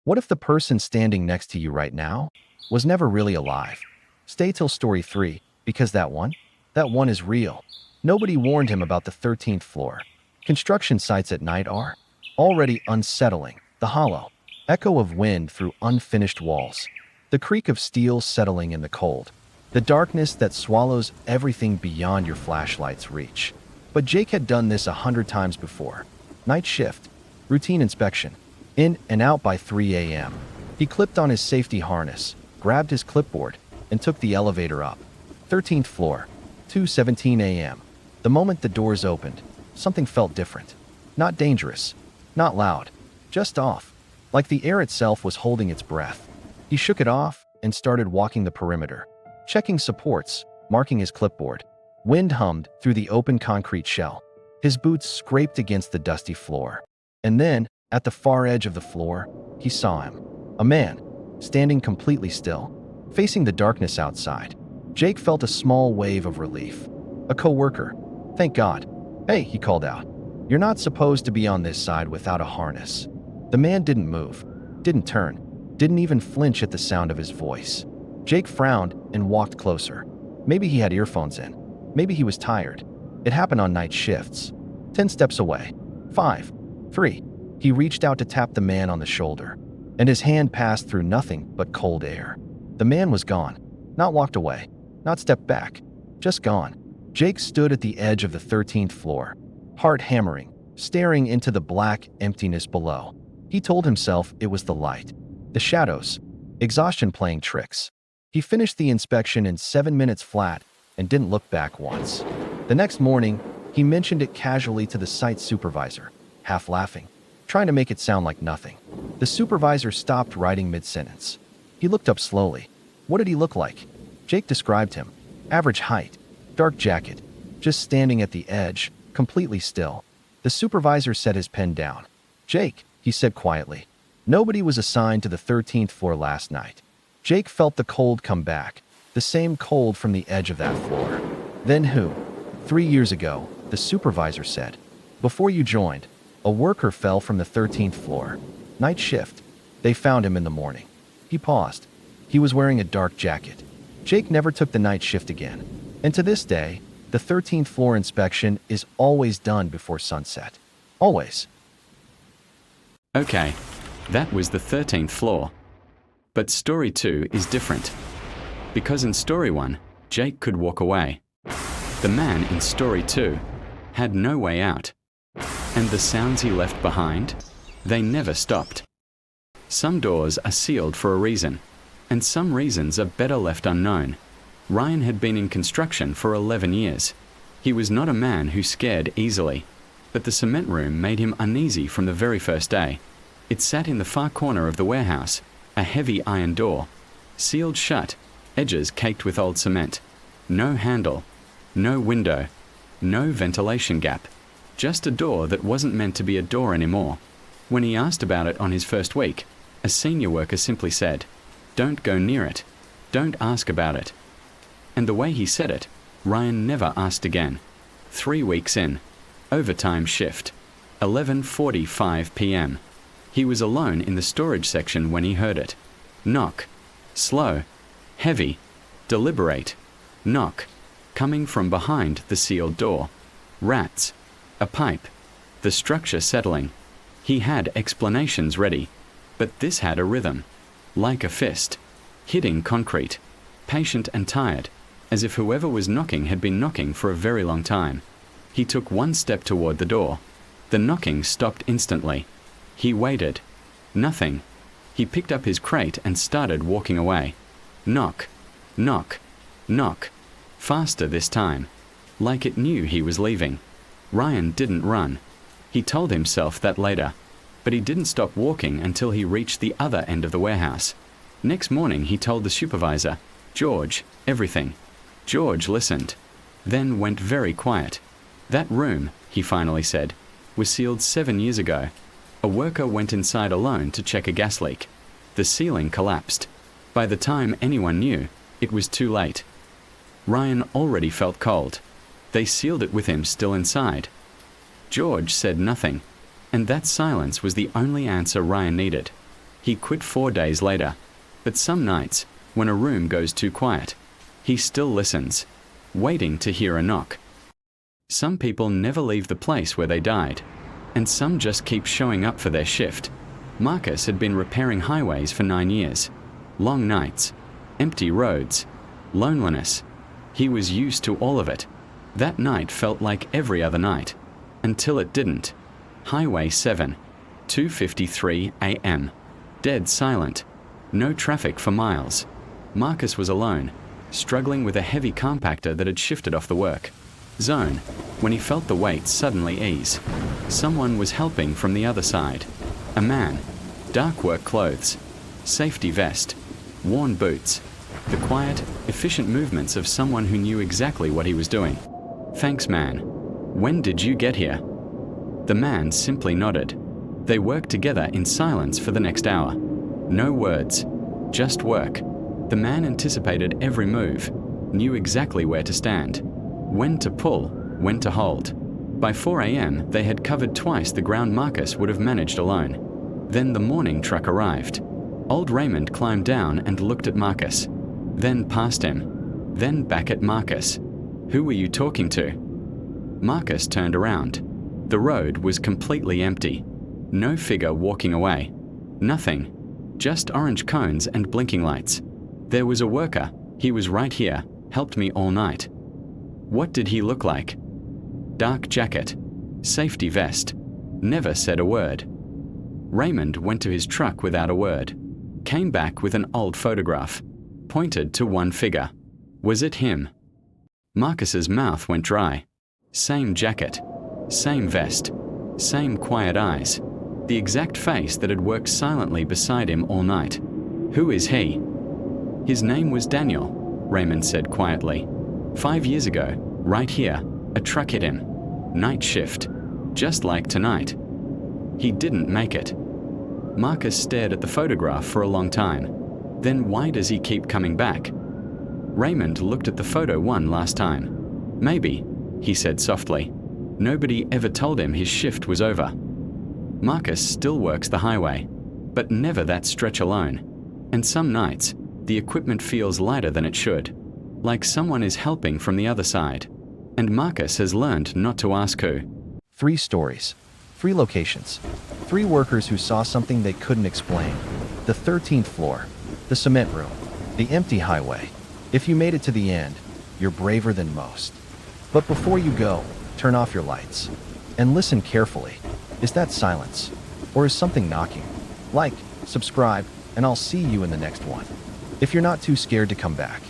What if the person standing next to you right now was never really alive? Stay till story 3, because that one is real. Nobody warned him about the 13th floor. Construction sites at night are already unsettling. The hollow echo of wind through unfinished walls, the creak of steel settling in the cold, the darkness that swallows everything beyond your flashlight's reach. But Jake had done this 100 times before. Night shift, routine inspection, in and out by 3 a.m. He clipped on his safety harness, grabbed his clipboard, and took the elevator up. 13th floor, 2:17 a.m. The moment the doors opened, something felt different. Not dangerous, not loud, just off, like the air itself was holding its breath. He shook it off and started walking the perimeter, checking supports, marking his clipboard. Wind hummed through the open concrete shell. His boots scraped against the dusty floor. And then, at the far edge of the floor, he saw him. A man, standing completely still, facing the darkness outside. Jake felt a small wave of relief. A co-worker. Thank God. Hey, he called out. You're not supposed to be on this side without a harness. The man didn't move, didn't turn, didn't even flinch at the sound of his voice. Jake frowned and walked closer. Maybe he had earphones in. Maybe he was tired. It happened on night shifts. 10 steps away. 5, 3. He reached out to tap the man on the shoulder, and his hand passed through nothing but cold air. The man was gone. Not walked away. Not stepped back. Just gone. Jake stood at the edge of the 13th floor, heart hammering, staring into the black emptiness below. He told himself it was the light, the shadows, exhaustion playing tricks. He finished the inspection in 7 minutes flat and didn't look back once. The next morning, he mentioned it casually to the site supervisor, half laughing, trying to make it sound like nothing. The supervisor stopped writing mid-sentence. He looked up slowly. What did he look like? Jake described him. Average height, dark jacket, just standing at the edge, completely still. The supervisor set his pen down. Jake, he said quietly. Nobody was assigned to the 13th floor last night. Jake felt the cold come back, the same cold from the edge of that floor. Then who? 3 years ago, the supervisor said. Before you joined, a worker fell from the 13th floor. Night shift. They found him in the morning. He paused. He was wearing a dark jacket. Jake never took the night shift again. And to this day, the 13th floor inspection is always done before sunset. Always. Okay, that was the 13th floor. But story 2 is different. Because in story 1, Jake could walk away. The man in story 2 had no way out. And the sounds he left behind, they never stopped. Some doors are sealed for a reason, and some reasons are better left unknown. Ryan had been in construction for 11 years. He was not a man who scared easily, but the cement room made him uneasy from the very first day. It sat in the far corner of the warehouse, a heavy iron door, sealed shut, edges caked with old cement. No handle, no window, no ventilation gap. Just a door that wasn't meant to be a door anymore. When he asked about it on his first week, a senior worker simply said, "Don't go near it. Don't ask about it." And the way he said it, Ryan never asked again. 3 weeks in, overtime shift, 11:45 p.m. He was alone in the storage section when he heard it. Knock. Slow. Heavy. Deliberate. Knock. Coming from behind the sealed door. Rats. A pipe. The structure settling. He had explanations ready, but this had a rhythm. Like a fist. Hitting concrete. Patient and tired, as if whoever was knocking had been knocking for a very long time. He took 1 step toward the door. The knocking stopped instantly. He waited. Nothing. He picked up his crate and started walking away. Knock. Knock. Knock. Faster this time. Like it knew he was leaving. Ryan didn't run. He told himself that later, but he didn't stop walking until he reached the other end of the warehouse. Next morning he told the supervisor, "George, everything." George listened, then went very quiet. "That room," he finally said, "was sealed 7 years ago. A worker went inside alone to check a gas leak. The ceiling collapsed. By the time anyone knew, it was too late." Ryan already felt cold. They sealed it with him still inside. George said nothing, and that silence was the only answer Ryan needed. He quit 4 days later, but some nights, when a room goes too quiet, he still listens, waiting to hear a knock. Some people never leave the place where they died, and some just keep showing up for their shift. Marcus had been repairing highways for 9 years. Long nights, empty roads, loneliness. He was used to all of it. That night felt like every other night, until it didn't. Highway 7, 2:53 a.m. Dead silent. No traffic for miles. Marcus was alone, struggling with a heavy compactor that had shifted off the work zone, when he felt the weight suddenly ease. Someone was helping from the other side. A man. Dark work clothes. Safety vest. Worn boots. The quiet, efficient movements of someone who knew exactly what he was doing. "Thanks, man. When did you get here?" The man simply nodded. They worked together in silence for the next hour. No words, just work. The man anticipated every move, knew exactly where to stand, when to pull, when to hold. By 4 a.m., they had covered twice the ground Marcus would have managed alone. Then the morning truck arrived. Old Raymond climbed down and looked at Marcus, then past him, then back at Marcus. "Who were you talking to?" Marcus turned around. The road was completely empty. No figure walking away. Nothing. Just orange cones and blinking lights. There was a worker. He was right here, helped me all night. What did he look like? Dark jacket. Safety vest. Never said a word. Raymond went to his truck without a word. Came back with an old photograph. Pointed to one figure. Was it him? Marcus's mouth went dry. Same jacket. Same vest. Same quiet eyes. The exact face that had worked silently beside him all night. Who is he? His name was Daniel, Raymond said quietly. 5 years ago, right here, a truck hit him. Night shift. Just like tonight. He didn't make it. Marcus stared at the photograph for a long time. Then why does he keep coming back? Raymond looked at the photo one last time. Maybe, he said softly. Nobody ever told him his shift was over. Marcus still works the highway, but never that stretch alone. And some nights, the equipment feels lighter than it should, like someone is helping from the other side. And Marcus has learned not to ask who. 3 stories, 3 locations, 3 workers who saw something they couldn't explain. The 13th floor, the cement room, the empty highway. If you made it to the end, you're braver than most. But before you go, turn off your lights and listen carefully. Is that silence? Or is something knocking? Like, subscribe, and I'll see you in the next one. If you're not too scared to come back.